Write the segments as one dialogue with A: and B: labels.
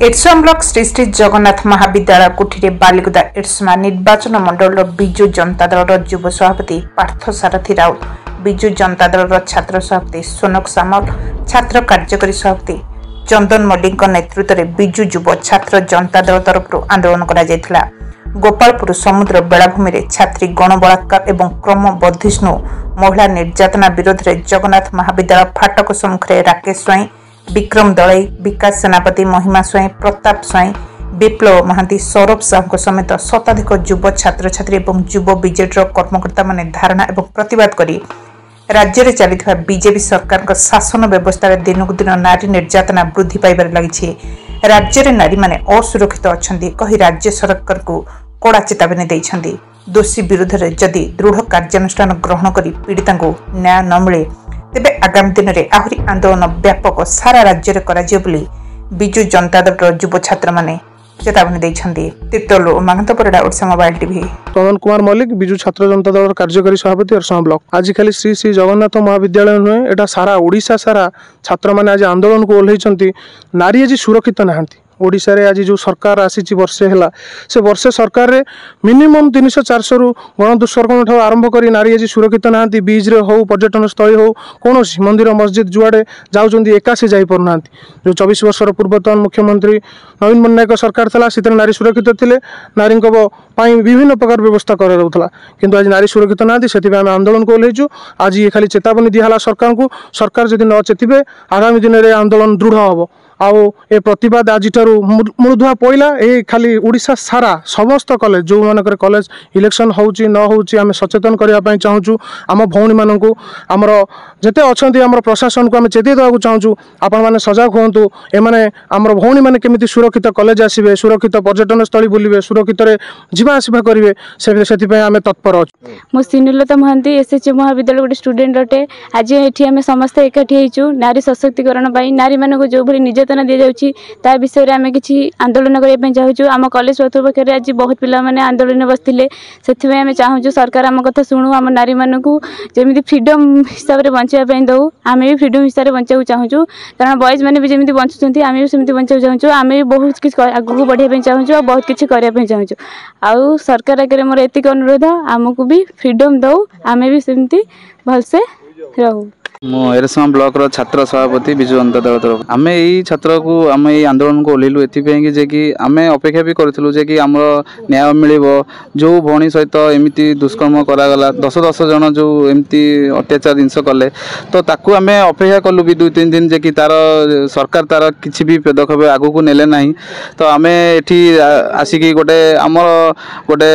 A: एरसमा block Shri Shri Jagannath महाविद्यालय कुठी बालिगुदा एरसमा निर्वाचन मंडल विजु जनता दल युव सभापति पार्थ सारथी राउत, विजु जनता दल छात्र सभापति सोनक सामल, छात्र कार्यकारी सभापति चंदन मल्लिक नेतृत्व में विजु युव छात्र जनता दल तरफ आंदोलन करा गोपालपुर समुद्र बेलाभूमि में छात्री गण बलात्कार एवं क्रम वर्धिष्णु महिला निर्यातना विरोध में जगन्नाथ महाविद्यालय फाटक सम्मुखें राकेश स्वाई, विक्रम दलई, विकास सेनापति, महिमा स्वाई, प्रताप स्वाई, विप्लव महांती, सौरभ साहू समेत शताधिक युव छात्र छात्री और युव बीजेडी कर्मकर्ता माने धारणा और प्रतिवाद करी राज्य में चली बीजेपी सरकार शासन व्यवस्था दिनकू दिन नारी निर्यातना वृद्धि पाइबार लगी। राज्य में नारी माने असुरक्षित अच्छा कही राज्य सरकार को कड़ा चेतावनी देइछन्ति। दोषी विरुद्ध में जदि दृढ़ कार्यानुष्ठान ग्रहण कर पीड़िता को न्याय न मिले तेबे आगामी दिन में आहरी आंदोलन व्यापक सारा राज्य में करा बोली विजु जनता दल युव छात्र माने चेतावनी देइछन्ति। तिर्तोल मागंत परिडा ओडिशा मोबाइल टीवी।
B: चंदन कुमार मल्लिक, विजु छात्र जनता दल कार्यकारी सभापति एरसमा ब्लॉक। आज खाली श्री श्री जगन्नाथ महाविद्यालय नुहे, एटा सारा ओडिशा सारा छात्र माने आज आंदोलन को ओल्लैछन्ति। नारी आज सुरक्षित नाहांती। ओडिशा रे आज जो सरकार आसी वर्षे है से वर्षे सरकार रे मिनिमम 300-400 रु गण दुष्कर्म ठार आरंभ करी नारी आज सुरक्षित नाहांती। बीच रे हो, पर्यटन स्थली हो, कौन मंदिर मस्जिद जुआड़े जाऊँगी एका से जाई पारना। जो 24 वर्षर पूर्वतन मुख्यमंत्री नवीन पट्टनायक सरकार था से नारी सुरक्षित थे। नारी विभिन्न प्रकार व्यवस्था करा किंतु आज नारी सुरक्षित ना से आम आंदोलन को ओल्लैचु। आज ये खाली चेतावनी दिहला सरकार को, सरकार जदि न चेतिबे आगामी दिन में आंदोलन दृढ़ हम आउ ए प्रतिवाद आज मूर्धुआ पड़ा। ये खाली उड़ीसा सारा समस्त कॉलेज जो मानक कॉलेज इलेक्शन होची न होची आम सचेतन करने चाहूँ। आम भौणी मानक आमर जिते अच्छा आम प्रशासन को आम चेतई देवा चाहूँ। आपण मैंने सजग हूँ। एमाने आमर भौणी मैंने केमिति सुरक्षित कॉलेज आसबे, सुरक्षित पर्यटन स्थली बुलवे, सुरक्षित जीवा आसवा करेंगे से आम तत्पर अच्छे।
C: मो सिनुलता महांती एसएचयू महाविद्यालय गोटे स्टूडेंट अटे। आज ये आम समस्ते एकाठी होइछु नारी सशक्तिकरण नारी मानक जो भली निर्यातना दि जाउछि ता विषय रे आमे किछि आंदोलन करबा चाहूछु। आम कॉलेज पक्षर आज बहुत पिला माने आंदोलन बसथिले सेथिबे आमे चाहूछु सरकार आम कथा शुणु। आम नारी मानक जेमिति फ्रीडम हिसाब रे बंचिया पई दउ, आमे भी फ्रीडम हिसाब रे बंचाउ चाहूछु। कारण बॉयज माने भी जेमिति बंचुछंती आमे भी सेमिति बंचाउ चाहूछु। आमे भी बहुत किछि आगु बढ़िया पई चाहूछु और बहुत किछि करिया पई चाहूछु। आउ सरकार आगे मोर एतिक अनुरोध आमको भी फ्रीडम दउ, आमे भी सेमिति भलसे रहू।
D: मो एरसमा ब्लॉक रो छात्र सभापति विजु जनता दल तरफ आम यही छात्र को आम यही आंदोलन को ओल्लैलु एथि जे कि आम अपेक्षा भी करूँ जे कि आमर न्याय मिलिबो। जो भौणी सहित एमती दुष्कर्म करागला 10 जन जो एमती अत्याचार जिनस कले तो ताकू आम अपेक्षा कलु भी 2-3 दिन जे कि तार सरकार तार किसी भी पदक्षेप आगू को नेले नहीं। तो आम एठी आसिकी गोटे आमर गोटे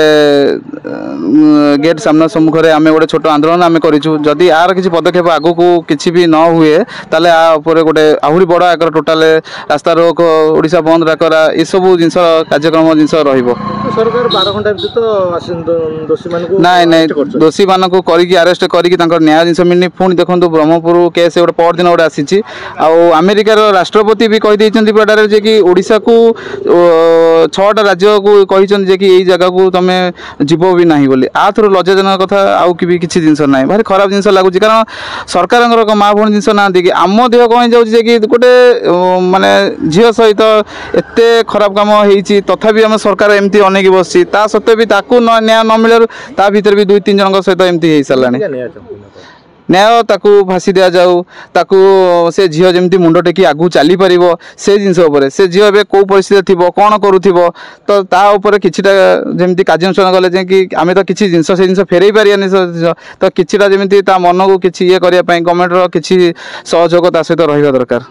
D: गेट सामना सम्मुखें आम गोटे छोट आंदोलन आम करूँ। जदि यार किसी पदक्षेप आगू को किसी भी न हुए ताले आपर गोटे आहरी बड़ आकर टोटाल रास्ता रोक ओडिशा बंद डाकरा ये सब जिन कार्यक्रम जिन
B: सरकार 12 घंटा दोषी
D: दोषी मान को अरेस्ट करके न्याय जिन मिलनी। पुणी देखो ब्रह्मपुर केस गोटे परदिन गोटे आसी अमेरिकार राष्ट्रपति भी कहीदें जे कि ओडिशा को 6टा राज्य को कही कि जगह को तुम जीव भी ना बोली। आ थोड़ा लज्जाजनक कथा आउ कि किसी जिन ना भारी खराब जिन लगुच। कारण सरकार माँ भौणी जिन ना कि आम देह कहीं जाऊँगी कि गोटे माने झील सहित एत खराब कम होती तथापि आम सरकार एमती अनेक बस सत्वे भी ताकू न्याय न मिलू ता भीतर भी 2-3 जन सहित एमती हो सारा न्याय ताकू फांसी दि जाऊ ताकू से झील जमी मुंड टेकी आगू चली पार से जिनस से झील ए कौ परिस्थिति थी कौन करूब तो तापर किछिटा जमी कार्यानुष्ठान कले कि आम तो किसी जिन से जिन फेरई पारानी तो किछिटा जमी मन को किसी ये करने गवर्नमेंट किसी सहयोग सहित रहा दरकार।